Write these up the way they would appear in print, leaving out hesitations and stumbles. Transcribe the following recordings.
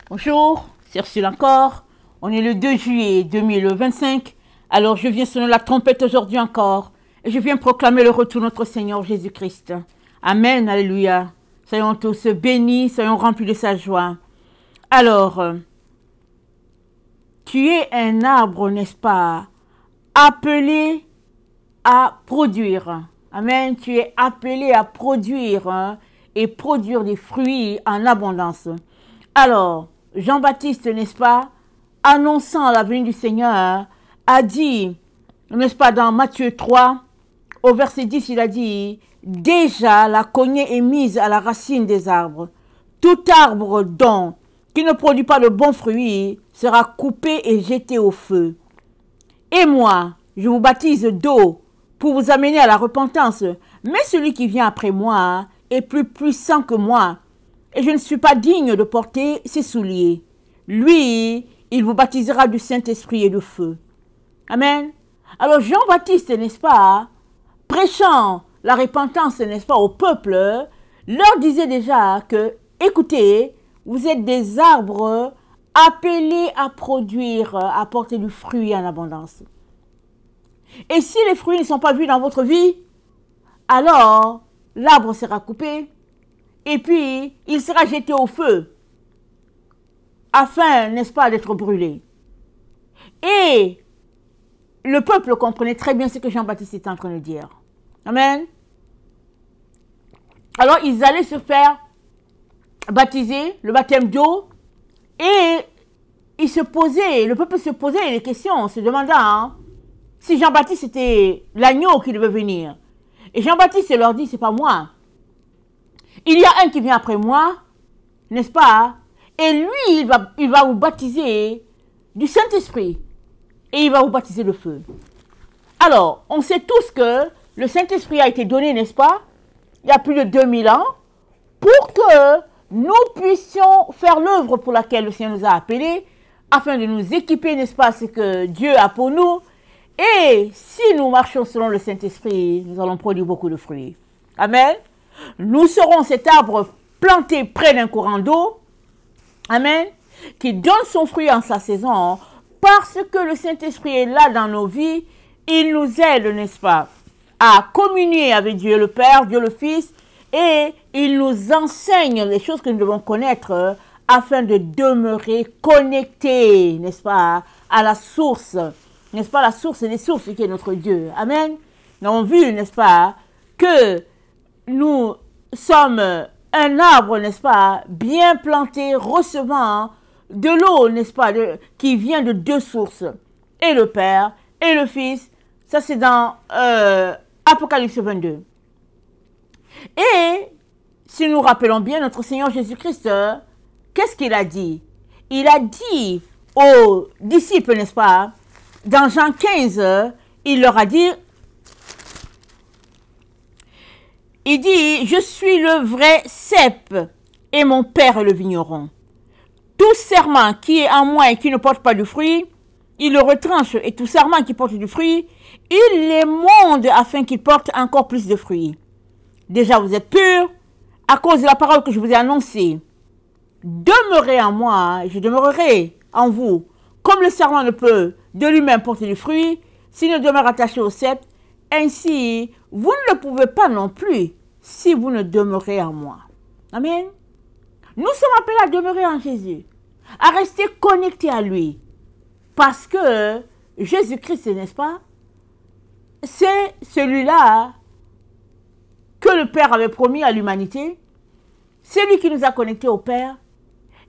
Bonjour, c'est Ursule encore. On est le 2 juillet 2025. Alors je viens sonner la trompette aujourd'hui encore. Et je viens proclamer le retour de notre Seigneur Jésus-Christ. Amen, alléluia. Soyons tous bénis, soyons remplis de sa joie. Alors, tu es un arbre, n'est-ce pas, appelé à produire. Amen, tu es appelé à produire et produire des fruits en abondance. Alors, Jean-Baptiste, n'est-ce pas, annonçant la venue du Seigneur, a dit, n'est-ce pas, dans Matthieu 3, au verset 10, il a dit, « Déjà la cognée est mise à la racine des arbres. Tout arbre qui ne produit pas de bons fruits sera coupé et jeté au feu. Et moi, je vous baptise d'eau pour vous amener à la repentance. Mais celui qui vient après moi est plus puissant que moi. Et je ne suis pas digne de porter ses souliers. Lui, il vous baptisera du Saint-Esprit et de feu. » Amen. Alors Jean-Baptiste, n'est-ce pas, prêchant la repentance, n'est-ce pas, au peuple, leur disait déjà que, écoutez, vous êtes des arbres appelés à produire, à porter du fruit en abondance. Et si les fruits ne sont pas vus dans votre vie, alors l'arbre sera coupé et puis il sera jeté au feu afin, n'est-ce pas, d'être brûlé. Et le peuple comprenait très bien ce que Jean-Baptiste était en train de dire. Amen. Alors ils allaient se faire baptiser, le baptême d'eau, et le peuple se posait des questions, se demandant si Jean-Baptiste était l'agneau qui devait venir. Et Jean-Baptiste leur dit, c'est pas moi. Il y a un qui vient après moi, n'est-ce pas? Et lui, il va vous baptiser du Saint-Esprit. Et il va vous baptiser de feu. Alors, on sait tous que le Saint-Esprit a été donné, n'est-ce pas, il y a plus de 2000 ans, pour que nous puissions faire l'œuvre pour laquelle le Seigneur nous a appelés, afin de nous équiper, n'est-ce pas, ce que Dieu a pour nous. Et si nous marchons selon le Saint-Esprit, nous allons produire beaucoup de fruits. Amen. Nous serons cet arbre planté près d'un courant d'eau, amen, qui donne son fruit en sa saison, parce que le Saint-Esprit est là dans nos vies. Il nous aide, n'est-ce pas, à communier avec Dieu le Père, Dieu le Fils, et il nous enseigne les choses que nous devons connaître afin de demeurer connectés, n'est-ce pas, à la source, n'est-ce pas, la source des sources qui est notre Dieu. Amen. Nous avons vu, n'est-ce pas, que nous sommes un arbre, n'est-ce pas, bien planté, recevant de l'eau, n'est-ce pas, qui vient de deux sources, et le Père et le Fils. Ça, c'est dans Apocalypse 22. Et si nous rappelons bien notre Seigneur Jésus-Christ, qu'est-ce qu'il a dit? Il a dit aux disciples, n'est-ce pas, dans Jean 15, il leur a dit, il dit, je suis le vrai cep et mon Père est le vigneron. Tout serment qui est en moi et qui ne porte pas de fruit, il le retranche, et tout serment qui porte du fruit, il les monde afin qu'il porte encore plus de fruits. Déjà vous êtes purs à cause de la parole que je vous ai annoncée. Demeurez en moi, je demeurerai en vous. Comme le serment ne peut de lui-même porter du fruit, s'il ne demeure attaché au cep, ainsi vous ne le pouvez pas non plus si vous ne demeurez en moi. Amen. Nous sommes appelés à demeurer en Jésus, à rester connectés à lui. Parce que Jésus-Christ, n'est-ce pas, c'est celui-là que le Père avait promis à l'humanité. C'est lui qui nous a connectés au Père.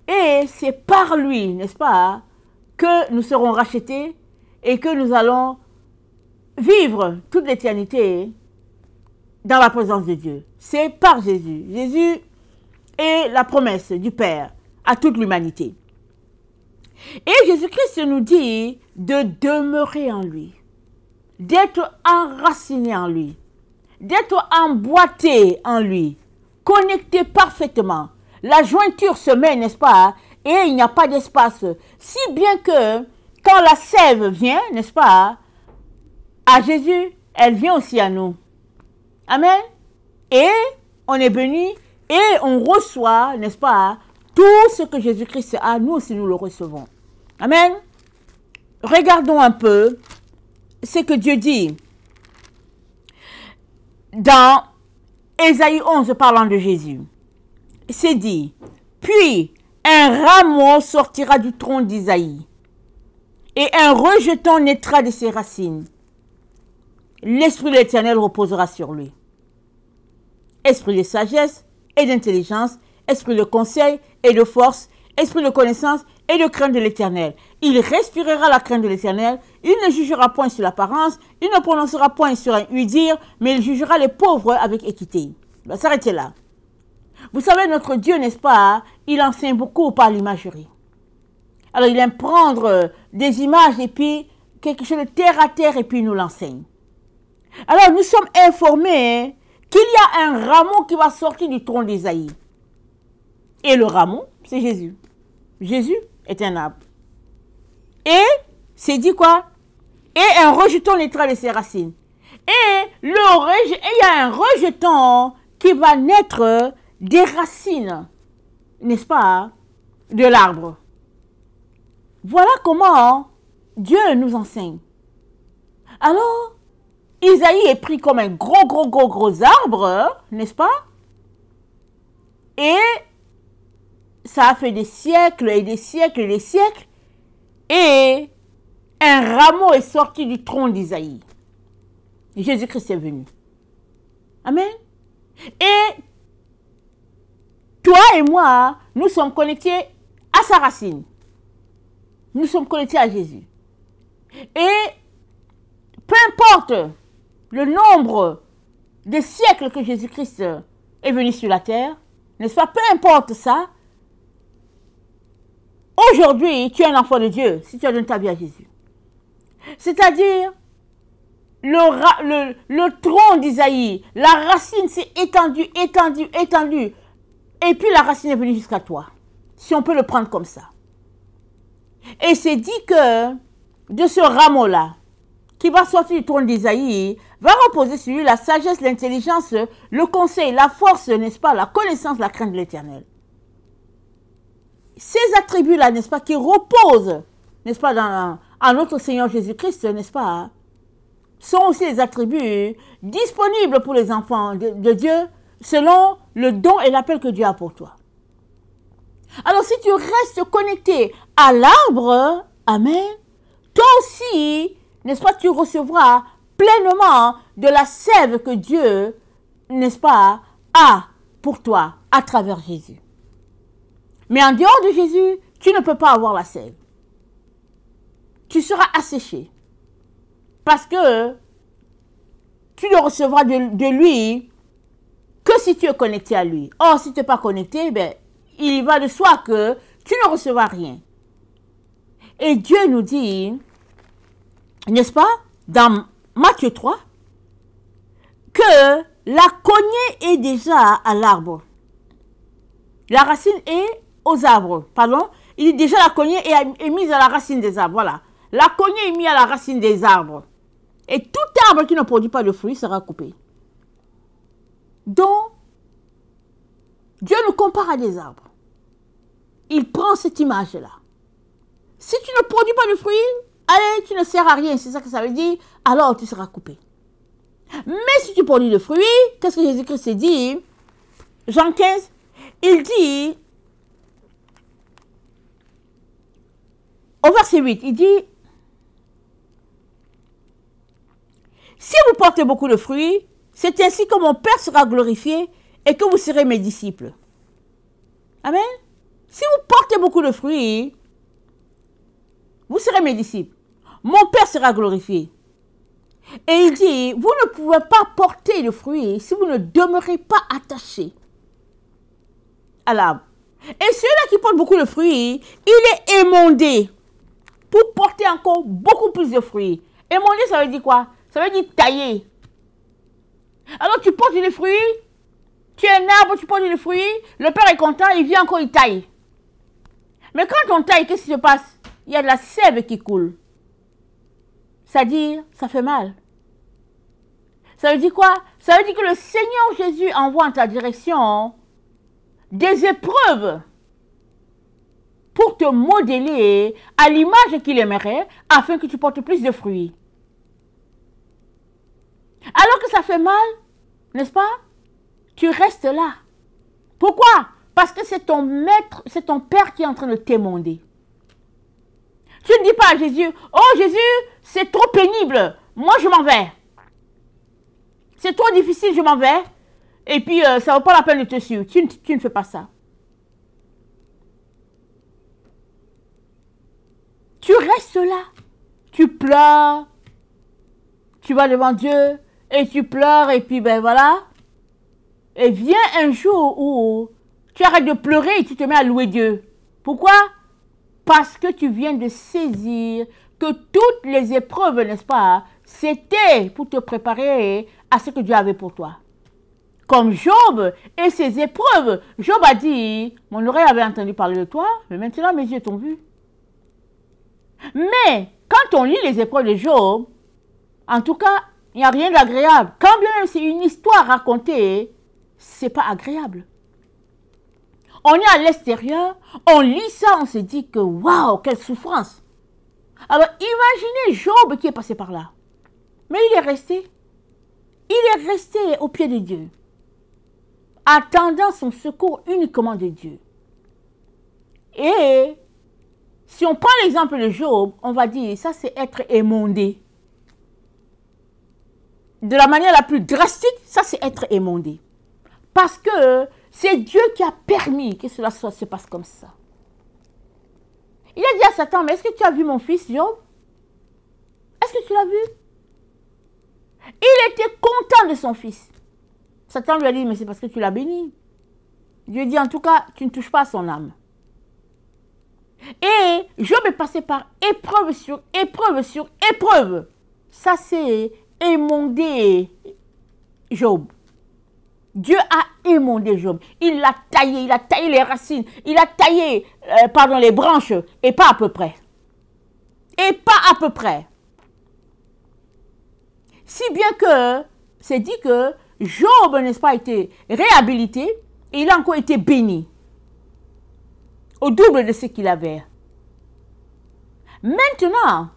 Et c'est par lui, n'est-ce pas, que nous serons rachetés et que nous allons vivre toute l'éternité dans la présence de Dieu. C'est par Jésus. Jésus est la promesse du Père à toute l'humanité. Et Jésus-Christ nous dit de demeurer en lui, d'être enraciné en lui, d'être emboîté en lui, connecté parfaitement. La jointure se met, n'est-ce pas, et il n'y a pas d'espace. Si bien que quand la sève vient, n'est-ce pas, à Jésus, elle vient aussi à nous. Amen. Et on est béni et on reçoit, n'est-ce pas, Tout ce que Jésus-Christ a, nous aussi nous le recevons. Amen. Regardons un peu ce que Dieu dit dans Ésaïe 11 parlant de Jésus. C'est dit, puis un rameau sortira du tronc d'Isaïe et un rejeton naîtra de ses racines. L'Esprit de l'Éternel reposera sur lui. Esprit de sagesse et d'intelligence, esprit de conseil et de force, esprit de connaissance et de crainte de l'Éternel. Il respirera la crainte de l'Éternel, il ne jugera point sur l'apparence, il ne prononcera point sur un oui-dire, mais il jugera les pauvres avec équité. Il va s'arrêter là. Vous savez, notre Dieu, n'est-ce pas, il enseigne beaucoup par l'imagerie. Alors, il aime prendre des images et puis quelque chose de terre à terre et puis il nous l'enseigne. Alors, nous sommes informés qu'il y a un rameau qui va sortir du tronc d'Isaïe. Et le rameau, c'est Jésus. Jésus est un arbre. Et, c'est dit quoi? Et un rejeton naîtra de ses racines. Et il y a un rejeton qui va naître des racines, n'est-ce pas, de l'arbre. Voilà comment Dieu nous enseigne. Alors, Isaïe est pris comme un gros arbre, n'est-ce pas? Et ça a fait des siècles et des siècles et des siècles. Et un rameau est sorti du tronc d'Isaïe. Jésus-Christ est venu. Amen. Et toi et moi, nous sommes connectés à sa racine. Nous sommes connectés à Jésus. Et peu importe le nombre de siècles que Jésus-Christ est venu sur la terre, n'est-ce pas? Peu importe ça. Aujourd'hui, tu es un enfant de Dieu si tu as donné ta vie à Jésus. C'est-à-dire, le tronc d'Isaïe, la racine s'est étendue. Et puis la racine est venue jusqu'à toi. Si on peut le prendre comme ça. Et c'est dit que de ce rameau-là, qui va sortir du tronc d'Isaïe, va reposer sur lui la sagesse, l'intelligence, le conseil, la force, n'est-ce pas, la connaissance, la crainte de l'Éternel. Ces attributs-là, n'est-ce pas, qui reposent, n'est-ce pas, en notre Seigneur Jésus-Christ, n'est-ce pas, sont aussi des attributs disponibles pour les enfants de Dieu, selon le don et l'appel que Dieu a pour toi. Alors, si tu restes connecté à l'arbre, amen, toi aussi, n'est-ce pas, tu recevras pleinement de la sève que Dieu, n'est-ce pas, a pour toi à travers Jésus. Mais en dehors de Jésus, tu ne peux pas avoir la sève. Tu seras asséché. Parce que tu ne recevras de lui que si tu es connecté à lui. Or, si tu n'es pas connecté, ben, il va de soi que tu ne recevras rien. Et Dieu nous dit, n'est-ce pas, dans Matthieu 3, que la cognée est déjà à l'arbre. La racine est aux arbres, pardon. Il dit déjà la cognée est mise à la racine des arbres, voilà. La cognée est mise à la racine des arbres. Et tout arbre qui ne produit pas de fruits sera coupé. Donc, Dieu nous compare à des arbres. Il prend cette image-là. Si tu ne produis pas de fruits, allez, tu ne sers à rien, c'est ça que ça veut dire, alors tu seras coupé. Mais si tu produis de fruits, qu'est-ce que Jésus-Christ dit? Jean 15, il dit, au verset 8, il dit, si vous portez beaucoup de fruits, c'est ainsi que mon Père sera glorifié et que vous serez mes disciples. Amen. Si vous portez beaucoup de fruits, vous serez mes disciples. Mon Père sera glorifié. Et il dit, vous ne pouvez pas porter de fruits si vous ne demeurez pas attachés à l'arbre. Et celui-là qui porte beaucoup de fruits, il est émondé pour porter encore beaucoup plus de fruits. Émondé, ça veut dire quoi? Ça veut dire tailler. Alors tu portes des fruits, tu es un arbre, tu portes des fruits, le Père est content, il vient encore, il taille. Mais quand on taille, qu'est-ce qui se passe? Il y a de la sève qui coule. C'est-à-dire, ça fait mal. Ça veut dire quoi? Ça veut dire que le Seigneur Jésus envoie en ta direction des épreuves te modeler à l'image qu'il aimerait afin que tu portes plus de fruits. Alors que ça fait mal, n'est-ce pas? Tu restes là. Pourquoi? Parce que c'est ton maître, c'est ton père qui est en train de t'émonder. Tu ne dis pas à Jésus, oh Jésus, c'est trop pénible, moi je m'en vais. C'est trop difficile, je m'en vais. Et puis ça ne vaut pas la peine de te suivre. Tu ne fais pas ça. Tu restes là. Tu pleures. Tu vas devant Dieu et tu pleures et puis ben voilà. Et vient un jour où tu arrêtes de pleurer et tu te mets à louer Dieu. Pourquoi? Parce que tu viens de saisir que toutes les épreuves, n'est-ce pas, c'était pour te préparer à ce que Dieu avait pour toi. Comme Job et ses épreuves. Job a dit, mon oreille avait entendu parler de toi, mais maintenant mes yeux t'ont vu. Mais quand on lit les épreuves de Job, en tout cas, il n'y a rien d'agréable. Quand bien même c'est une histoire racontée, c'est pas agréable. On est à l'extérieur, on lit ça, on se dit que waouh, quelle souffrance. Alors imaginez Job qui est passé par là. Mais il est resté. Il est resté au pied de Dieu, attendant son secours uniquement de Dieu. Et si on prend l'exemple de Job, on va dire ça c'est être émondé. De la manière la plus drastique, ça c'est être émondé. Parce que c'est Dieu qui a permis que cela se passe comme ça. Il a dit à Satan, mais est-ce que tu as vu mon fils Job? Est-ce que tu l'as vu? Il était content de son fils. Satan lui a dit, mais c'est parce que tu l'as béni. Dieu dit, en tout cas, tu ne touches pas à son âme. Et Job est passé par épreuve sur épreuve sur épreuve. Ça, c'est émondé Job. Dieu a émondé Job. Il a taillé les racines, il a taillé, les branches, et pas à peu près. Et pas à peu près. Si bien que c'est dit que Job, n'est-ce pas, a été réhabilité et il a encore été béni. Au double de ce qu'il avait. Maintenant,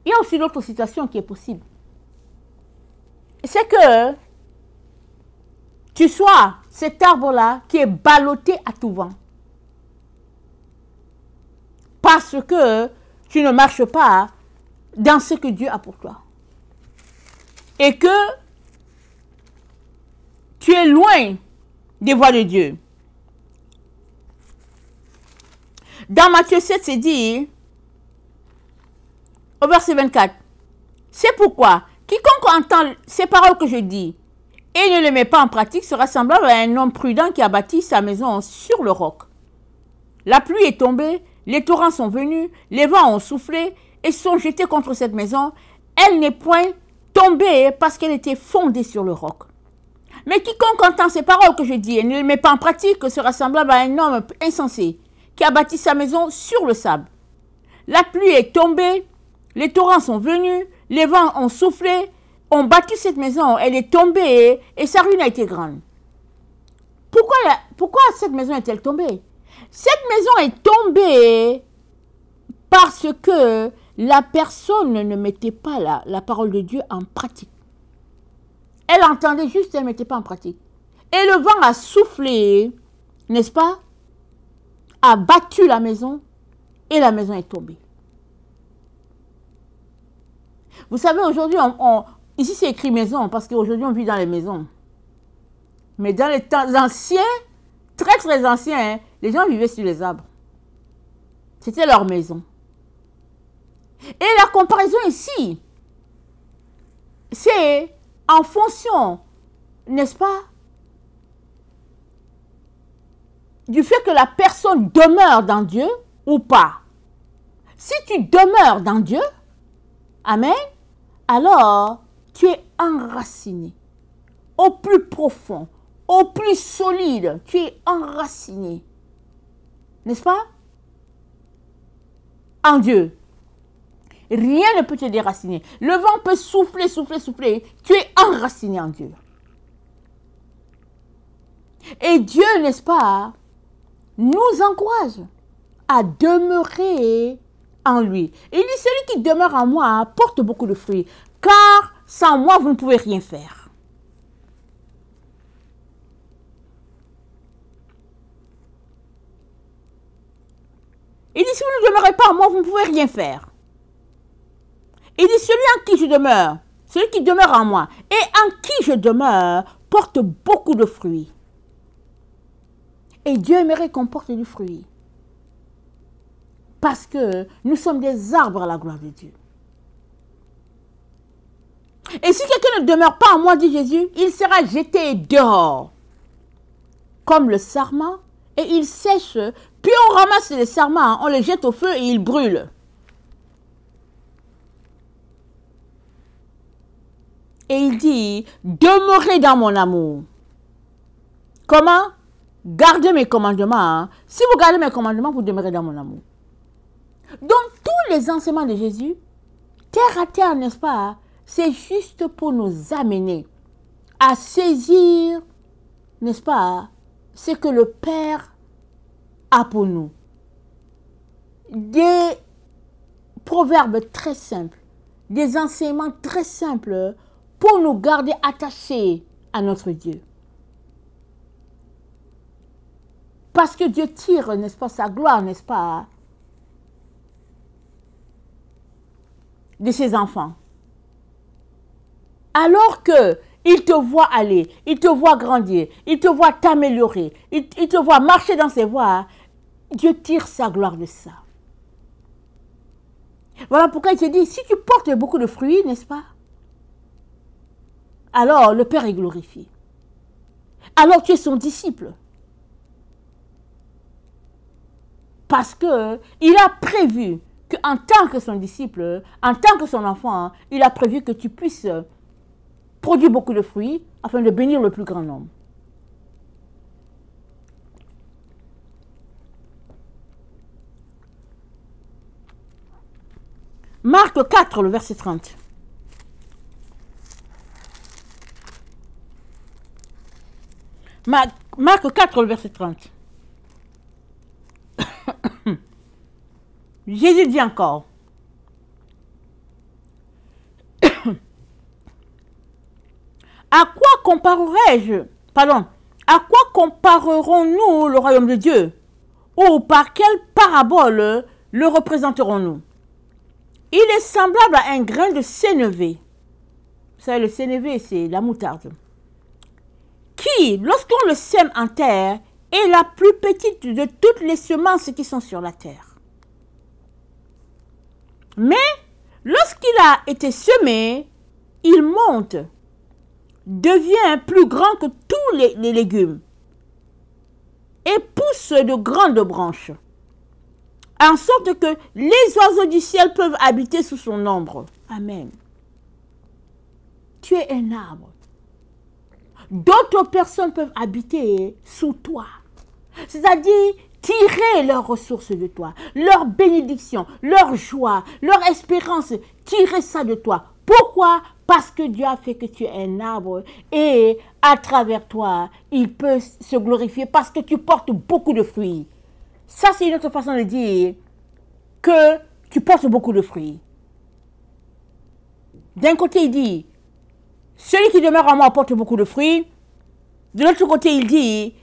il y a aussi une autre situation qui est possible. C'est que tu sois cet arbre-là qui est ballotté à tout vent. Parce que tu ne marches pas dans ce que Dieu a pour toi. Et que tu es loin des voies de Dieu. Dans Matthieu 7, c'est dit, au verset 24, c'est pourquoi quiconque entend ces paroles que je dis et ne les met pas en pratique sera semblable à un homme prudent qui a bâti sa maison sur le roc. La pluie est tombée, les torrents sont venus, les vents ont soufflé et se sont jetés contre cette maison. Elle n'est point tombée parce qu'elle était fondée sur le roc. Mais quiconque entend ces paroles que je dis et ne les met pas en pratique sera semblable à un homme insensé qui a bâti sa maison sur le sable. La pluie est tombée, les torrents sont venus, les vents ont soufflé, ont battu cette maison, elle est tombée et sa ruine a été grande. Pourquoi cette maison est-elle tombée? Cette maison est tombée parce que la personne ne mettait pas la parole de Dieu en pratique. Elle entendait juste, elle ne mettait pas en pratique. Et le vent a soufflé, n'est-ce pas? A battu la maison et la maison est tombée. Vous savez, aujourd'hui, ici c'est écrit maison parce qu'aujourd'hui on vit dans les maisons. Mais dans les temps anciens, très très anciens, hein, les gens vivaient sur les arbres. C'était leur maison. Et la comparaison ici, c'est en fonction, n'est-ce pas, du fait que la personne demeure dans Dieu ou pas. Si tu demeures dans Dieu, amen, alors tu es enraciné au plus profond, au plus solide, tu es enraciné, n'est-ce pas, en Dieu. Rien ne peut te déraciner. Le vent peut souffler, souffler, souffler. Tu es enraciné en Dieu. Et Dieu, n'est-ce pas, nous encourage à demeurer en lui. Il dit, celui qui demeure en moi porte beaucoup de fruits, car sans moi, vous ne pouvez rien faire. Il dit, si vous ne demeurez pas en moi, vous ne pouvez rien faire. Il dit, celui en qui je demeure, celui qui demeure en moi et en qui je demeure, porte beaucoup de fruits. Et Dieu aimerait qu'on porte du fruit. Parce que nous sommes des arbres à la gloire de Dieu. Et si quelqu'un ne demeure pas en moi, dit Jésus, il sera jeté dehors, comme le sarment, et il sèche. Puis on ramasse les sarments, on les jette au feu et ils brûlent. Et il dit, demeurez dans mon amour. Comment? Gardez mes commandements. Si vous gardez mes commandements, vous demeurez dans mon amour. Donc, tous les enseignements de Jésus, terre à terre, n'est-ce pas? C'est juste pour nous amener à saisir, n'est-ce pas, ce que le Père a pour nous. Des proverbes très simples, des enseignements très simples pour nous garder attachés à notre Dieu. Parce que Dieu tire, n'est-ce pas, sa gloire, n'est-ce pas, de ses enfants. Alors que il te voit aller, il te voit grandir, il te voit t'améliorer, il te voit marcher dans ses voies, Dieu tire sa gloire de ça. Voilà pourquoi il te dit, si tu portes beaucoup de fruits, n'est-ce pas? Alors le Père est glorifié. Alors tu es son disciple. Parce qu'il a prévu qu'en tant que son disciple, en tant que son enfant, il a prévu que tu puisses produire beaucoup de fruits afin de bénir le plus grand nombre. Marc 4, le verset 30. Marc 4, le verset 30. Jésus dit encore, à quoi comparerons-nous le royaume de Dieu? Ou par quelle parabole le représenterons-nous? Il est semblable à un grain de sénévé. Vous savez, le sénévé, c'est la moutarde. Qui, lorsqu'on le sème en terre, est la plus petite de toutes les semences qui sont sur la terre. Mais, lorsqu'il a été semé, il monte, devient plus grand que tous les légumes et pousse de grandes branches, en sorte que les oiseaux du ciel peuvent habiter sous son ombre. Amen. Tu es un arbre. D'autres personnes peuvent habiter sous toi. C'est-à-dire tirer leurs ressources de toi, leur bénédiction, leur joie, leur espérance, tirer ça de toi. Pourquoi? Parce que Dieu a fait que tu es un arbre et à travers toi, il peut se glorifier parce que tu portes beaucoup de fruits. Ça, c'est une autre façon de dire que tu portes beaucoup de fruits. D'un côté, il dit, celui qui demeure en moi porte beaucoup de fruits. De l'autre côté, il dit,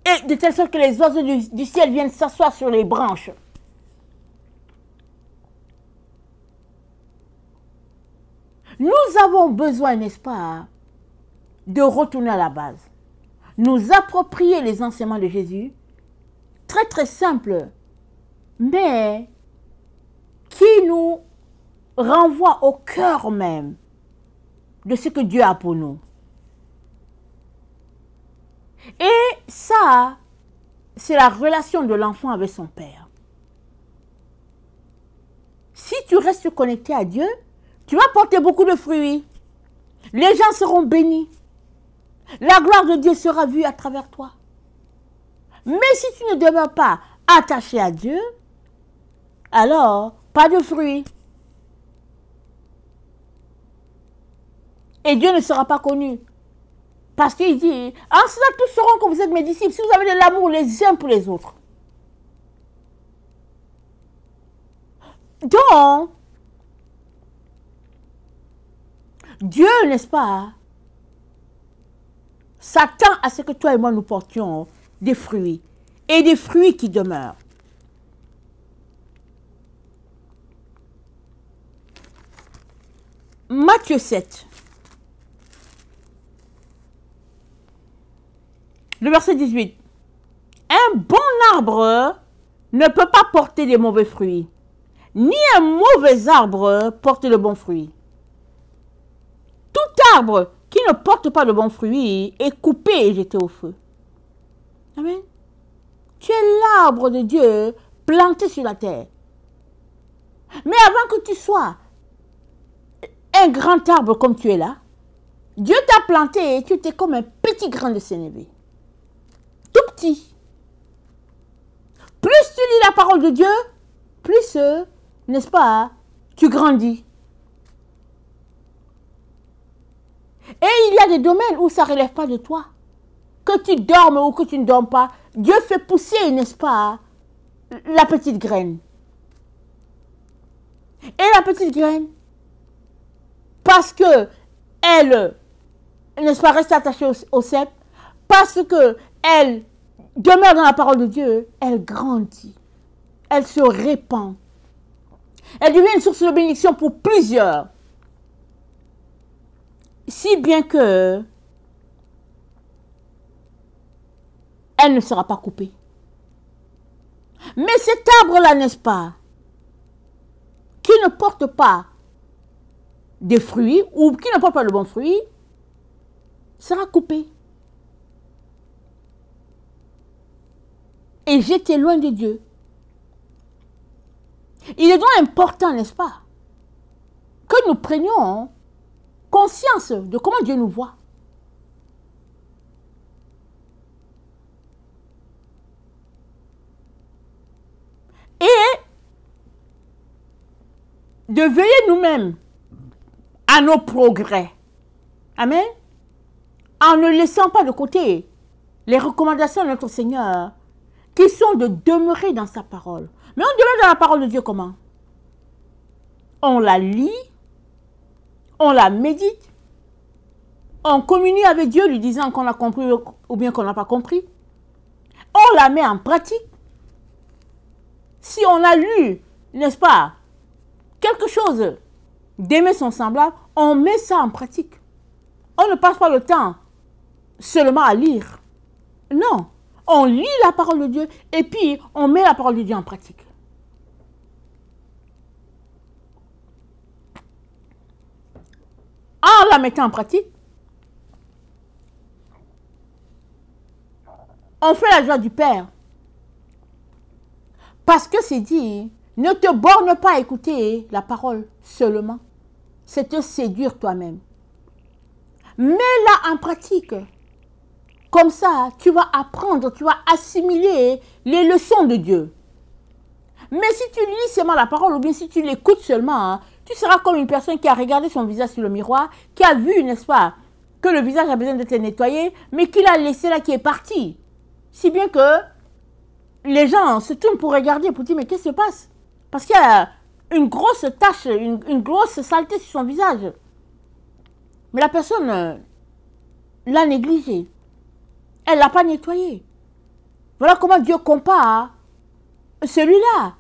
et de telle sorte que les oiseaux du ciel viennent s'asseoir sur les branches. Nous avons besoin, n'est-ce pas, de retourner à la base. Nous approprier les enseignements de Jésus, très très simples, mais qui nous renvoient au cœur même de ce que Dieu a pour nous. Et ça, c'est la relation de l'enfant avec son père. Si tu restes connecté à Dieu, tu vas porter beaucoup de fruits. Les gens seront bénis. La gloire de Dieu sera vue à travers toi. Mais si tu ne demeures pas attaché à Dieu, alors pas de fruits. Et Dieu ne sera pas connu. Parce qu'il dit, en cela tous sauront que vous êtes mes disciples, si vous avez de l'amour les uns pour les autres. Donc, Dieu, n'est-ce pas, s'attend à ce que toi et moi nous portions des fruits, et des fruits qui demeurent. Matthieu 7, le verset 18. Un bon arbre ne peut pas porter des mauvais fruits, ni un mauvais arbre porte de bons fruits. Tout arbre qui ne porte pas de bons fruits est coupé et jeté au feu. Amen. Tu es l'arbre de Dieu planté sur la terre. Mais avant que tu sois un grand arbre comme tu es là, Dieu t'a planté et tu étais comme un petit grain de sénévé. Tout petit. Plus tu lis la parole de Dieu, plus, n'est-ce pas, tu grandis. Et il y a des domaines où ça ne relève pas de toi. Que tu dormes ou que tu ne dormes pas, Dieu fait pousser, n'est-ce pas, la petite graine. Et la petite graine, parce que elle, n'est-ce pas, reste attachée au cep, parce que elle demeure dans la parole de Dieu, elle grandit, elle se répand, elle devient une source de bénédiction pour plusieurs. Si bien que elle ne sera pas coupée. Mais cet arbre-là, n'est-ce pas, qui ne porte pas des fruits, ou qui ne porte pas de bons fruits, sera coupé. Et jeté loin de Dieu. Il est donc important, n'est-ce pas, que nous prenions conscience de comment Dieu nous voit. Et de veiller nous-mêmes à nos progrès. Amen. En ne laissant pas de côté les recommandations de notre Seigneur qui sont de demeurer dans sa parole. Mais on demeure dans la parole de Dieu comment? On la lit, on la médite, on communie avec Dieu lui disant qu'on a compris ou bien qu'on n'a pas compris. On la met en pratique. Si on a lu, n'est-ce pas, quelque chose d'aimer son semblable, on met ça en pratique. On ne passe pas le temps seulement à lire. Non, on lit la parole de Dieu et puis on met la parole de Dieu en pratique. En la mettant en pratique, on fait la joie du Père. Parce que c'est dit, ne te borne pas à écouter la parole seulement. C'est te séduire toi-même. Mets-la en pratique. Comme ça, tu vas apprendre, tu vas assimiler les leçons de Dieu. Mais si tu lis seulement la parole ou bien si tu l'écoutes seulement, tu seras comme une personne qui a regardé son visage sur le miroir, qui a vu, n'est-ce pas, que le visage a besoin d'être nettoyé, mais qui l'a laissé là, qui est parti. Si bien que les gens se tournent pour regarder, pour dire, mais qu'est-ce qui se passe? Parce qu'il y a une grosse tache, une grosse saleté sur son visage. Mais la personne l'a négligé. Elle ne l'a pas nettoyé. Voilà comment Dieu compare celui-là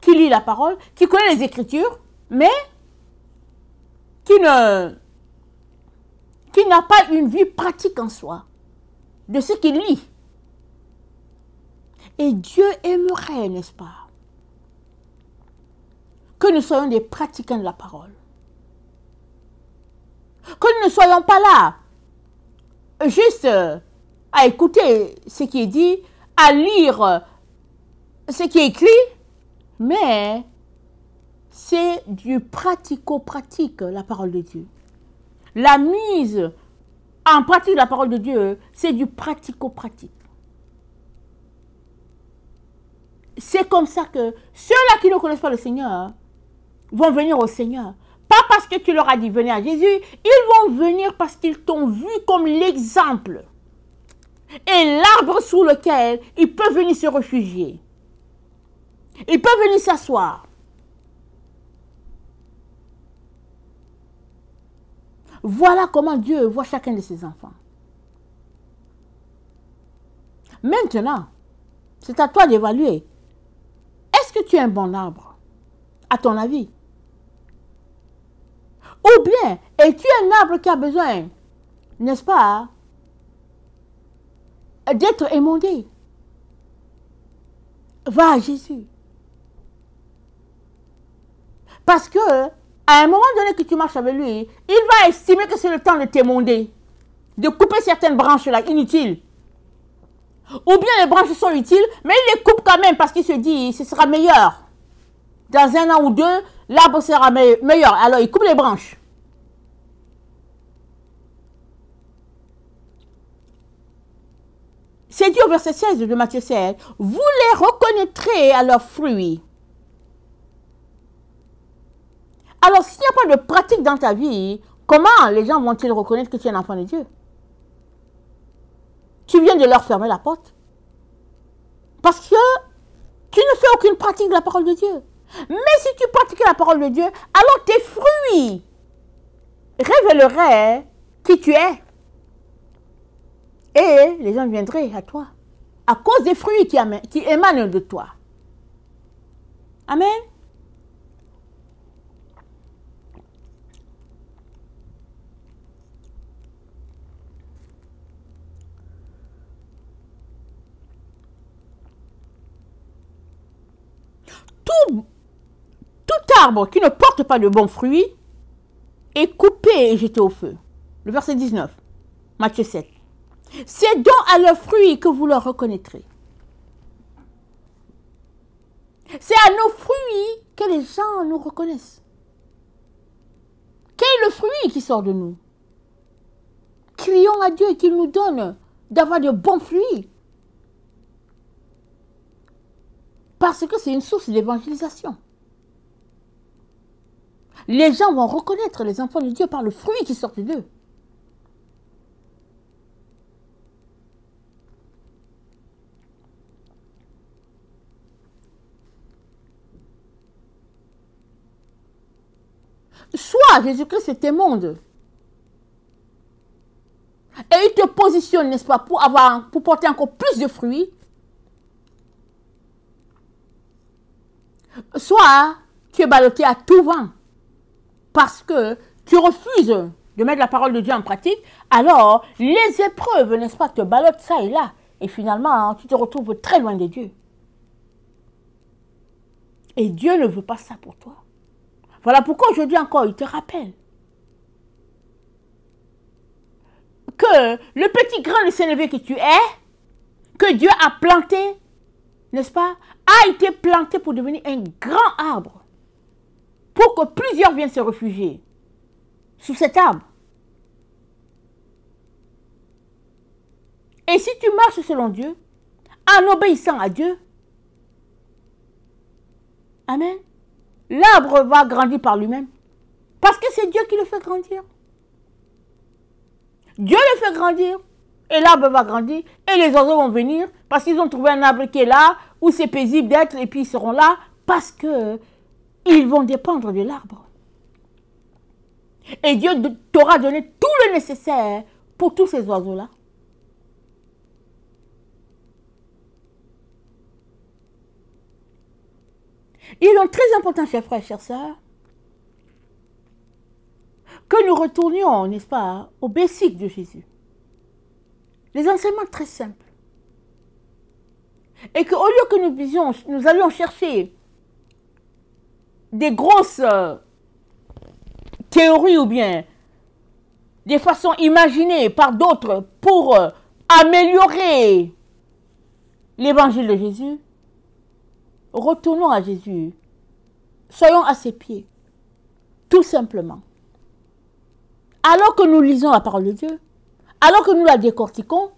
qui lit la parole, qui connaît les Écritures, mais qui n'a pas une vie pratique en soi de ce qu'il lit. Et Dieu aimerait, n'est-ce pas, que nous soyons des pratiquants de la parole. Que nous ne soyons pas là, juste à écouter ce qui est dit, à lire ce qui est écrit, mais c'est du pratico-pratique, la parole de Dieu. La mise en pratique de la parole de Dieu, c'est du pratico-pratique. C'est comme ça que ceux-là qui ne connaissent pas le Seigneur vont venir au Seigneur. Pas parce que tu leur as dit venez à Jésus, ils vont venir parce qu'ils t'ont vu comme l'exemple. Et l'arbre sous lequel ils peuvent venir se réfugier. Ils peuvent venir s'asseoir. Voilà comment Dieu voit chacun de ses enfants. Maintenant, c'est à toi d'évaluer. Est-ce que tu es un bon arbre, à ton avis? Ou bien, es-tu un arbre qui a besoin, n'est-ce pas, d'être émondé? Va à Jésus. Parce que, à un moment donné que tu marches avec lui, il va estimer que c'est le temps de t'émonder, de couper certaines branches là, inutiles. Ou bien les branches sont utiles, mais il les coupe quand même parce qu'il se dit, ce sera meilleur. Dans un an ou deux, l'arbre sera meilleur. Alors, il coupe les branches. C'est dit au verset 16 de Matthieu 16. Vous les reconnaîtrez à leurs fruits. Alors, s'il n'y a pas de pratique dans ta vie, comment les gens vont-ils reconnaître que tu es un enfant de Dieu? Tu viens de leur fermer la porte. Parce que tu ne fais aucune pratique de la parole de Dieu. Mais si tu pratiques la parole de Dieu, alors tes fruits révéleraient qui tu es. Et les gens viendraient à toi. À cause des fruits qui émanent de toi. Amen. Tout arbre qui ne porte pas de bons fruits est coupé et jeté au feu. Le verset 19, Matthieu 7. C'est donc à leurs fruits que vous leur reconnaîtrez. C'est à nos fruits que les gens nous reconnaissent. Quel est le fruit qui sort de nous? Crions à Dieu qu'il nous donne d'avoir de bons fruits. Parce que c'est une source d'évangélisation. Les gens vont reconnaître les enfants de Dieu par le fruit qui sort d'eux. Soit Jésus-Christ t'émonde. Et il te positionne, n'est-ce pas, pour porter encore plus de fruits. Soit tu es ballotté à tout vent. Parce que tu refuses de mettre la parole de Dieu en pratique. Alors, les épreuves, n'est-ce pas, te ballottent ça et là. Et finalement, tu te retrouves très loin de Dieu. Et Dieu ne veut pas ça pour toi. Voilà pourquoi aujourd'hui encore, il te rappelle que le petit grain de sénévé que tu es, que Dieu a planté, n'est-ce pas, a été planté pour devenir un grand arbre. Pour que plusieurs viennent se réfugier sous cet arbre. Et si tu marches selon Dieu, en obéissant à Dieu, amen, l'arbre va grandir par lui-même. Parce que c'est Dieu qui le fait grandir. Dieu le fait grandir. Et l'arbre va grandir. Et les oiseaux vont venir. Parce qu'ils ont trouvé un arbre qui est là. Où c'est paisible d'être. Et puis ils seront là. Parce que ils vont dépendre de l'arbre. Et Dieu t'aura donné tout le nécessaire pour tous ces oiseaux-là. Il est donc très important, chers frères et chers sœurs, que nous retournions, n'est-ce pas, au basique de Jésus. Les enseignements très simples. Et qu'au lieu que nous allions chercher des grosses théories ou bien des façons imaginées par d'autres pour améliorer l'évangile de Jésus, retournons à Jésus. Soyons à ses pieds. Tout simplement. Alors que nous lisons la parole de Dieu, alors que nous la décortiquons,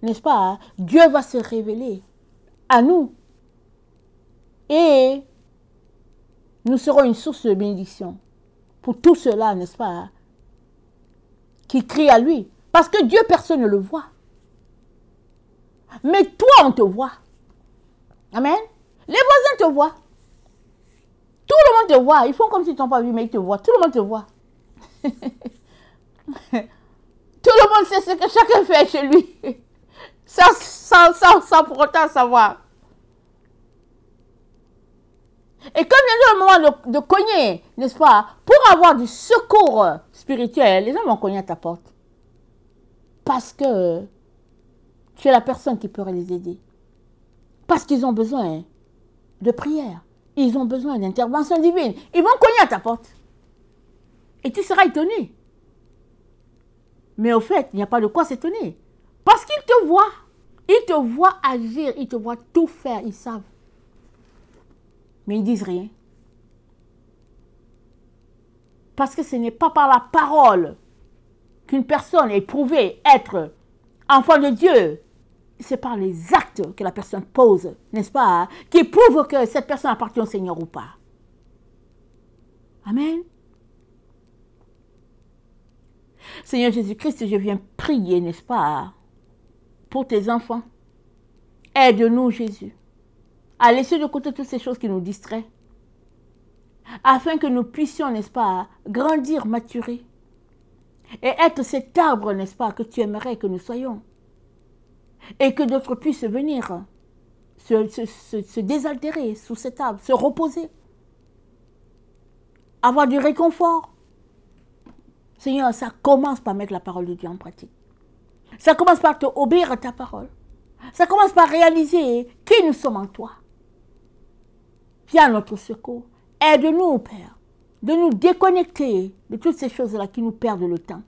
n'est-ce pas, Dieu va se révéler à nous. Et nous serons une source de bénédiction pour tout cela, n'est-ce pas, qui crient à lui. Parce que Dieu, personne ne le voit. Mais toi, on te voit. Amen. Les voisins te voient. Tout le monde te voit. Ils font comme s'ils ne t'ont pas vu, mais ils te voient. Tout le monde te voit. Tout le monde sait ce que chacun fait chez lui. Sans pour autant savoir. Et comme il y a le moment de cogner, n'est-ce pas, pour avoir du secours spirituel, les gens vont cogner à ta porte. Parce que tu es la personne qui pourrait les aider. Parce qu'ils ont besoin de prière. Ils ont besoin d'intervention divine. Ils vont cogner à ta porte. Et tu seras étonné. Mais au fait, il n'y a pas de quoi s'étonner. Parce qu'ils te voient. Ils te voient agir. Ils te voient tout faire. Ils savent. Mais ils ne disent rien. Parce que ce n'est pas par la parole qu'une personne est prouvée être enfant de Dieu. C'est par les actes que la personne pose, n'est-ce pas, qui prouvent que cette personne appartient au Seigneur ou pas. Amen. Seigneur Jésus-Christ, je viens prier, n'est-ce pas, pour tes enfants. Aide-nous, Jésus, à laisser de côté toutes ces choses qui nous distraient, afin que nous puissions, n'est-ce pas, grandir, maturer, et être cet arbre, n'est-ce pas, que tu aimerais que nous soyons. Et que d'autres puissent venir se désaltérer sous cet arbre, se reposer, avoir du réconfort. Seigneur, ça commence par mettre la parole de Dieu en pratique. Ça commence par te obéir à ta parole. Ça commence par réaliser qui nous sommes en toi. Viens à notre secours. Aide-nous, Père, de nous déconnecter de toutes ces choses-là qui nous perdent le temps.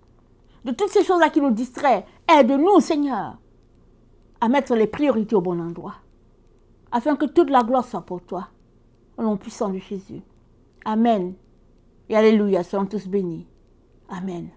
De toutes ces choses-là qui nous distraient. Aide-nous, Seigneur, à mettre les priorités au bon endroit, afin que toute la gloire soit pour toi, au nom puissant de Jésus. Amen. Et alléluia, soyons tous bénis. Amen.